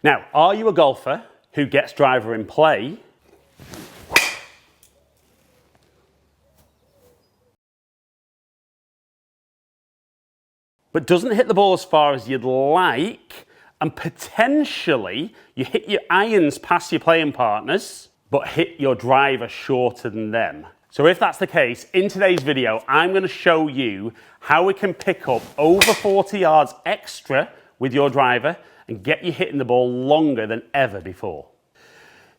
Now, are you a golfer who gets driver in play, but doesn't hit the ball as far as you'd like, and potentially you hit your irons past your playing partners, but hit your driver shorter than them? So if that's the case, in today's video, I'm going to show you how we can pick up over 40 yards extra with your driver and get you hitting the ball longer than ever before.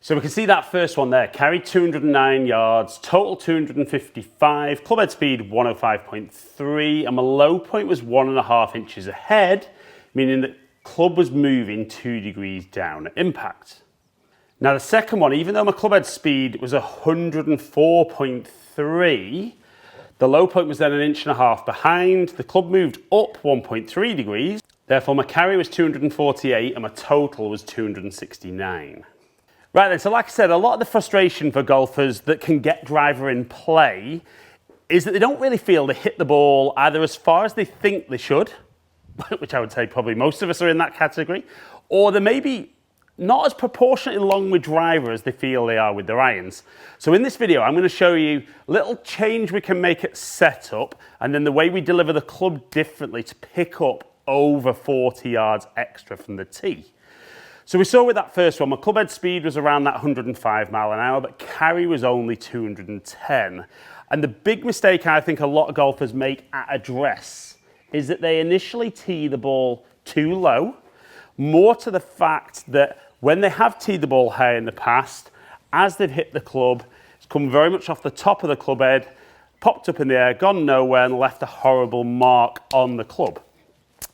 So we can see that first one there, carried 209 yards, total 255, club head speed 105.3, and my low point was 1.5 inches ahead, meaning that club was moving 2 degrees down at impact. Now the second one, even though my club head speed was 104.3, the low point was then 1.5 inches behind, the club moved up 1.3 degrees, therefore my carry was 248 and my total was 269. Right then, so like I said, a lot of the frustration for golfers that can get driver in play is that they don't really feel they hit the ball either as far as they think they should, which I would say probably most of us are in that category, or they may be not as proportionately long with driver as they feel they are with their irons. So in this video, I'm going to show you a little change we can make at setup, and then the way we deliver the club differently to pick up over 40 yards extra from the tee. So we saw with that first one, my club head speed was around that 105 mile an hour, but carry was only 210. And the big mistake I think a lot of golfers make at address is that they initially tee the ball too low, more to the fact that when they have teed the ball high in the past, as they've hit the club, it's come very much off the top of the club head, popped up in the air, gone nowhere, and left a horrible mark on the club.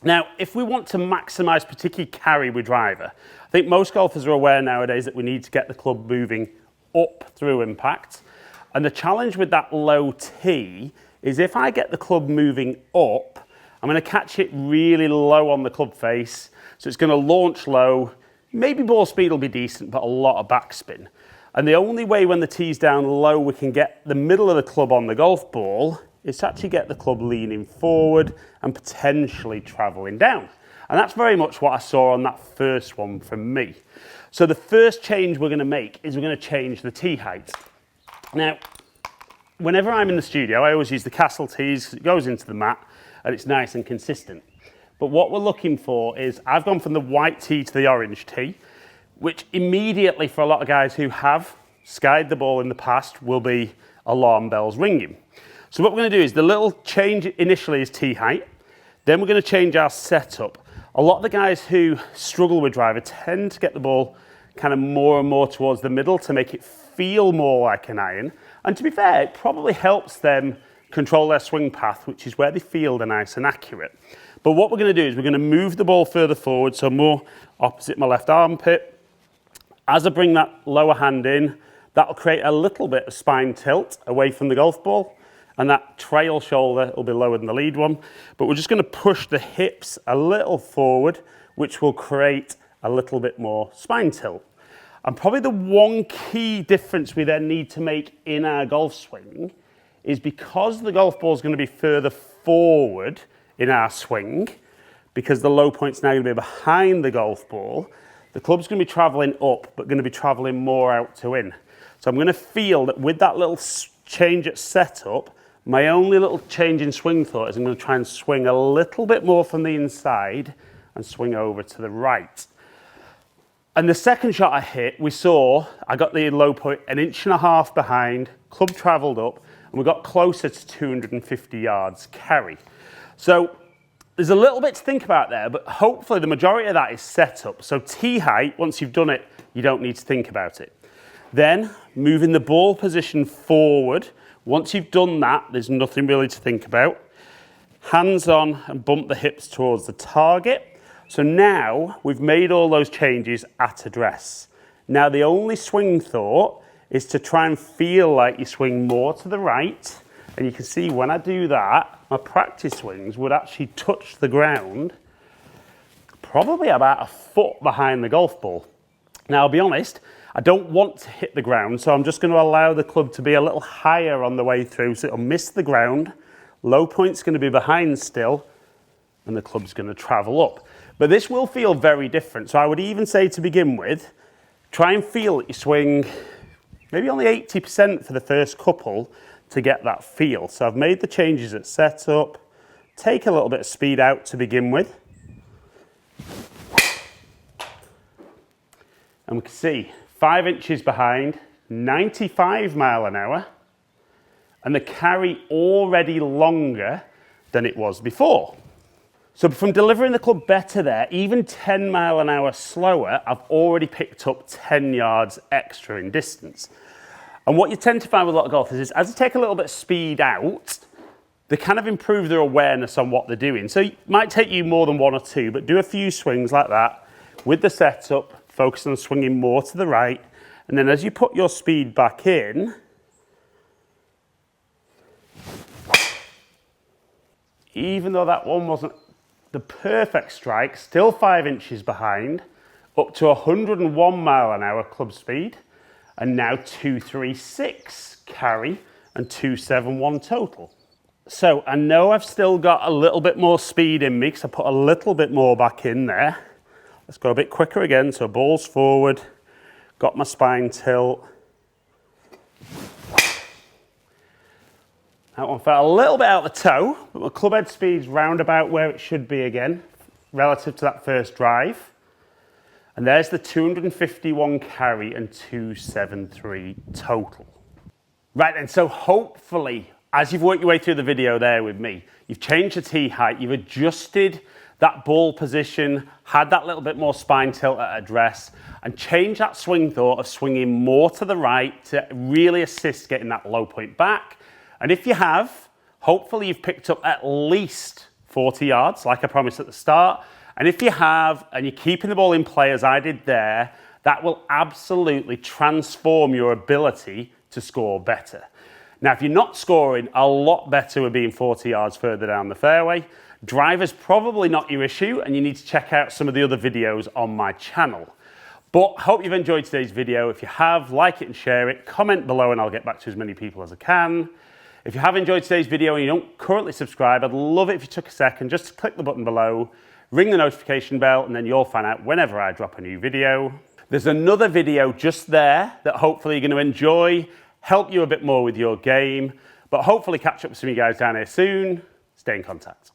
Now, if we want to maximise particularly carry with driver, I think most golfers are aware nowadays that we need to get the club moving up through impact. And the challenge with that low tee is if I get the club moving up, I'm going to catch it really low on the club face. So it's going to launch low, maybe ball speed will be decent, but a lot of backspin. And the only way when the tee's down low we can get the middle of the club on the golf ball is to actually get the club leaning forward and potentially travelling down. And that's very much what I saw on that first one from me. So the first change we're going to make is we're going to change the tee height. Now, whenever I'm in the studio, I always use the Castle tees. It goes into the mat and it's nice and consistent. But what we're looking for is, I've gone from the white tee to the orange tee, which immediately for a lot of guys who have skied the ball in the past will be alarm bells ringing. So what we're going to do is the little change initially is tee height. Then we're going to change our setup. A lot of the guys who struggle with driver tend to get the ball kind of more and more towards the middle to make it feel more like an iron. And to be fair, it probably helps them control their swing path, which is where they feel they're nice and accurate. But what we're going to do is we're going to move the ball further forward, so more opposite my left armpit. As I bring that lower hand in, that'll create a little bit of spine tilt away from the golf ball, and that trail shoulder will be lower than the lead one. But we're just going to push the hips a little forward, which will create a little bit more spine tilt. And probably the one key difference we then need to make in our golf swing is because the golf ball is going to be further forward in our swing, because the low point's now going to be behind the golf ball, the club's going to be travelling up, but going to be travelling more out to in. So I'm going to feel that with that little change at setup, my only little change in swing thought is I'm going to try and swing a little bit more from the inside and swing over to the right. And the second shot I hit, we saw, I got the low point 1.5 inches behind, club travelled up, and we got closer to 250 yards carry. So there's a little bit to think about there, but hopefully the majority of that is set up. So tee height, once you've done it, you don't need to think about it. Then moving the ball position forward. Once you've done that, there's nothing really to think about. Hands on and bump the hips towards the target. So now we've made all those changes at address. Now the only swing thought is to try and feel like you swing more to the right. And you can see when I do that, my practice swings would actually touch the ground probably about a foot behind the golf ball. Now, I'll be honest, I don't want to hit the ground, so I'm just going to allow the club to be a little higher on the way through, so it'll miss the ground, low point's going to be behind still, and the club's going to travel up. But this will feel very different. So I would even say to begin with, try and feel that you swing maybe only 80% for the first couple to get that feel. So I've made the changes at setup. Take a little bit of speed out to begin with. And we can see 5 inches behind, 95 mile an hour, and the carry already longer than it was before. So from delivering the club better there, even 10 mile an hour slower, I've already picked up 10 yards extra in distance. And what you tend to find with a lot of golfers is as they take a little bit of speed out, they kind of improve their awareness on what they're doing. So it might take you more than 1 or 2, but do a few swings like that with the setup, focus on swinging more to the right. And then as you put your speed back in, even though that one wasn't the perfect strike, still 5 inches behind, up to 101 mile an hour club speed, and now 236 carry and 271 total. So I know I've still got a little bit more speed in me because I put a little bit more back in there. Let's go a bit quicker again. So balls forward, got my spine tilt. That one felt a little bit out the toe, but my club head speed's round about where it should be again, relative to that first drive. And there's the 251 carry and 273 total. Right then, so hopefully, as you've worked your way through the video there with me, you've changed the tee height, you've adjusted that ball position, had that little bit more spine tilt at address, and changed that swing thought of swinging more to the right to really assist getting that low point back. And if you have, hopefully you've picked up at least 40 yards, like I promised at the start. And if you have, and you're keeping the ball in play as I did there, that will absolutely transform your ability to score better. Now, if you're not scoring a lot better with being 40 yards further down the fairway, driver's probably not your issue, and you need to check out some of the other videos on my channel. But I hope you've enjoyed today's video. If you have, like it and share it, comment below and I'll get back to as many people as I can. If you have enjoyed today's video and you don't currently subscribe, I'd love it if you took a second just to click the button below, ring the notification bell, and then you'll find out whenever I drop a new video. There's another video just there that hopefully you're going to enjoy, help you a bit more with your game, but hopefully catch up with some of you guys down here soon. Stay in contact.